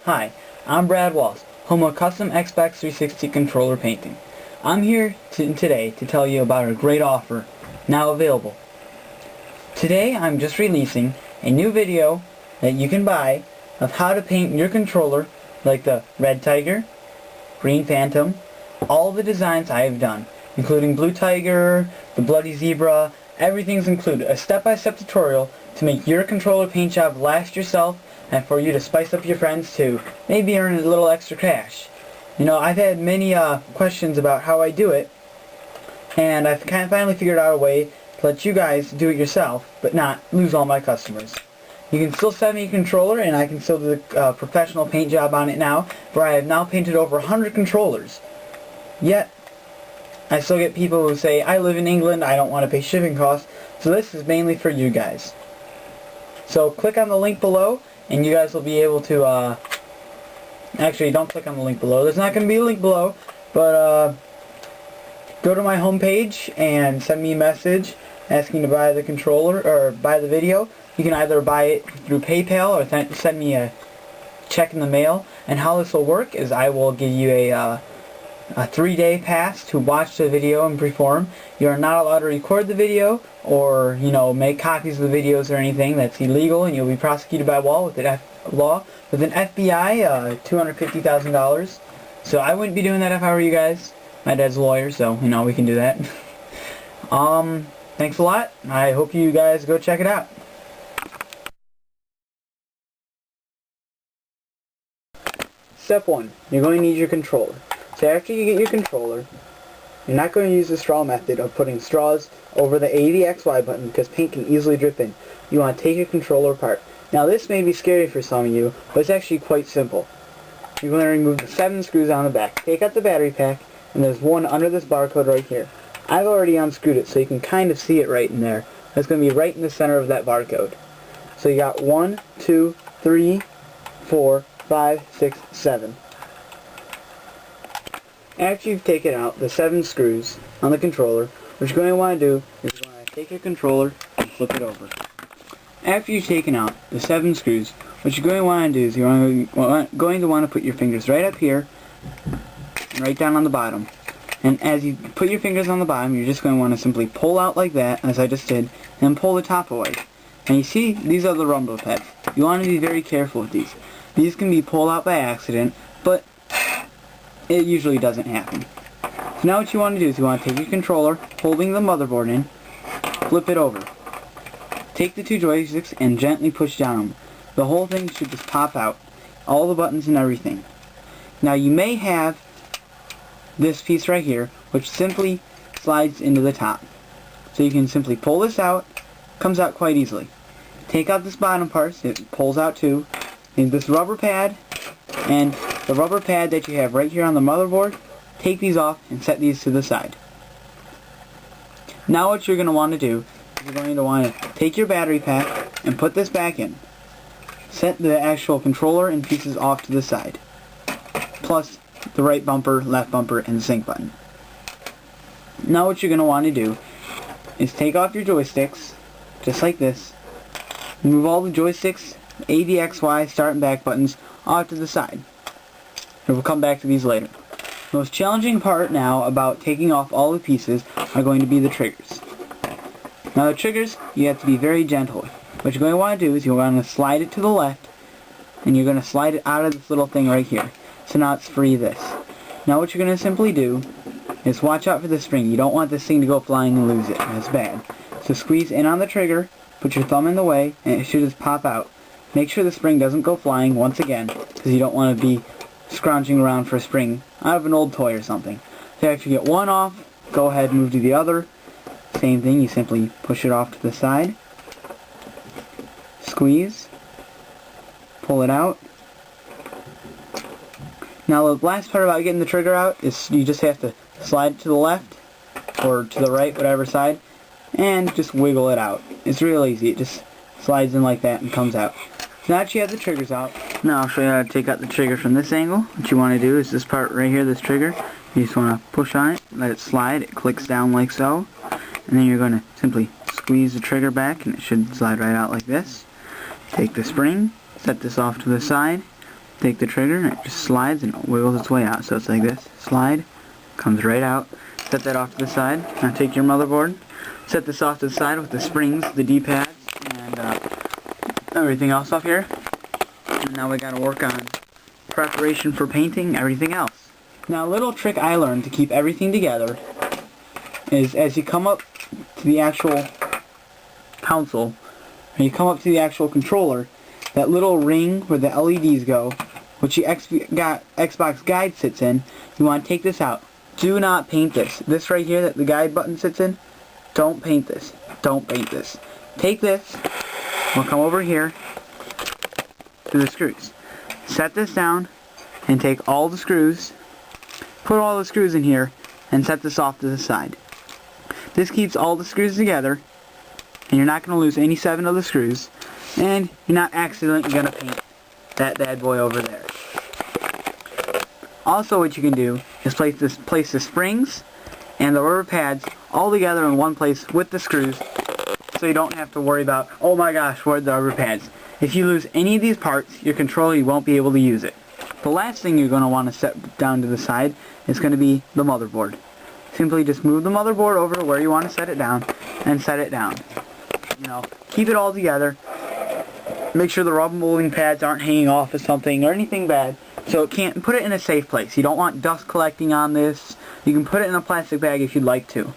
Hi, I'm Brad Walls, home of Custom Xbox 360 controller painting. I'm here today to tell you about a great offer now available. Today I'm just releasing a new video that you can buy of how to paint your controller like the Red Tiger, Green Phantom, all the designs I have done, including Blue Tiger, the Bloody Zebra. Everything's included. A step-by-step tutorial to make your controller paint job last yourself and for you to spice up your friends to maybe earn a little extra cash. You know, I've had many questions about how I do it, and I've kind of finally figured out a way to let you guys do it yourself, but not lose all my customers. You can still send me a controller, and I can still do a professional paint job on it now, where I have now painted over 100 controllers. Yet, I still get people who say, I live in England, I don't want to pay shipping costs, so this is mainly for you guys. So click on the link below, and you guys will be able to, actually don't click on the link below, there's not going to be a link below, but go to my homepage and send me a message asking to buy the controller, or buy the video. You can either buy it through PayPal or send me a check in the mail, and how this will work is I will give you a 3-day pass to watch the video in preform. You are not allowed to record the video or, you know, make copies of the videos or anything. That's illegal, and you'll be prosecuted by law with an FBI, $250,000. So I wouldn't be doing that if I were you guys. My dad's a lawyer, so, you know, we can do that. Thanks a lot. I hope you guys go check it out. Step 1. You're going to need your controller. So after you get your controller, you're not going to use the straw method of putting straws over the A, the X, Y button because paint can easily drip in. You want to take your controller apart. Now this may be scary for some of you, but it's actually quite simple. You're going to remove the 7 screws on the back. Take out the battery pack, and there's one under this barcode right here. I've already unscrewed it so you can kind of see it right in there. It's going to be right in the center of that barcode. So you got 1, 2, 3, 4, 5, 6, 7. After you've taken out the 7 screws on the controller, what you're going to want to do is you're going to take your controller and flip it over. After you've taken out the 7 screws, what you're going to want to do is you're going to want to put your fingers right up here and right down on the bottom. And as you put your fingers on the bottom, you're just going to want to simply pull out like that, as I just did, and pull the top away. And you see, these are the rumble pads. You want to be very careful with these. These can be pulled out by accident, but it usually doesn't happen. So now what you want to do is you want to take your controller, holding the motherboard in, flip it over. Take the 2 joysticks and gently push down them. The whole thing should just pop out. All the buttons and everything. Now you may have this piece right here, which simply slides into the top. So you can simply pull this out. Comes out quite easily. Take out this bottom part, it pulls out too. And this rubber pad, and the rubber pad that you have right here on the motherboard, take these off and set these to the side. Now what you're going to want to do is you're going to want to take your battery pack and put this back in. Set the actual controller and pieces off to the side. Plus the right bumper, left bumper, and the sync button. Now what you're going to want to do is take off your joysticks, just like this. Move all the joysticks, A, B, X, Y, start and back buttons, off to the side. And we'll come back to these later. The most challenging part now about taking off all the pieces are going to be the triggers. Now the triggers, you have to be very gentle with. What you're going to want to do is you're going to slide it to the left, and you're going to slide it out of this little thing right here. So now it's free this. Now what you're going to simply do is watch out for the spring. You don't want this thing to go flying and lose it. That's bad. So squeeze in on the trigger, put your thumb in the way, and it should just pop out. Make sure the spring doesn't go flying once again, because you don't want to be scrounging around for a spring out of an old toy or something. So after you get one off, go ahead and move to the other. Same thing, you simply push it off to the side. Squeeze. Pull it out. Now the last part about getting the trigger out is you just have to slide it to the left or to the right, whatever side, and just wiggle it out. It's real easy. It just slides in like that and comes out. Now that you have the triggers out, now I'll show you how to take out the trigger from this angle. What you want to do is this part right here, this trigger, you just want to push on it, let it slide, it clicks down like so, and then you're going to simply squeeze the trigger back and it should slide right out like this. Take the spring, set this off to the side, take the trigger and it just slides and wiggles its way out. So it's like this, slide, comes right out. Set that off to the side. Now take your motherboard, set this off to the side with the springs, the D-pads, and everything else off here. And now we gotta work on preparation for painting everything else. Now a little trick I learned to keep everything together is as you come up to the actual console, and you come up to the actual controller, that little ring where the LEDs go, which the Xbox guide sits in, you want to take this out. Do not paint this. This right here that the guide button sits in, don't paint this. Don't paint this. Take this, we'll come over here to the screws. Set this down and take all the screws, put all the screws in here, and set this off to the side. This keeps all the screws together, and you're not going to lose any 7 of the screws, and you're not accidentally going to paint that bad boy over there. Also what you can do is place the springs and the rubber pads all together in one place with the screws, so you don't have to worry about, oh my gosh, where'd the rubber pads? If you lose any of these parts, your controller, you won't be able to use it. The last thing you're going to want to set down to the side is going to be the motherboard. Simply just move the motherboard over to where you want to set it down, and set it down. You know, keep it all together. Make sure the rubber molding pads aren't hanging off of something or anything bad. So it can't, put it in a safe place. You don't want dust collecting on this. You can put it in a plastic bag if you'd like to.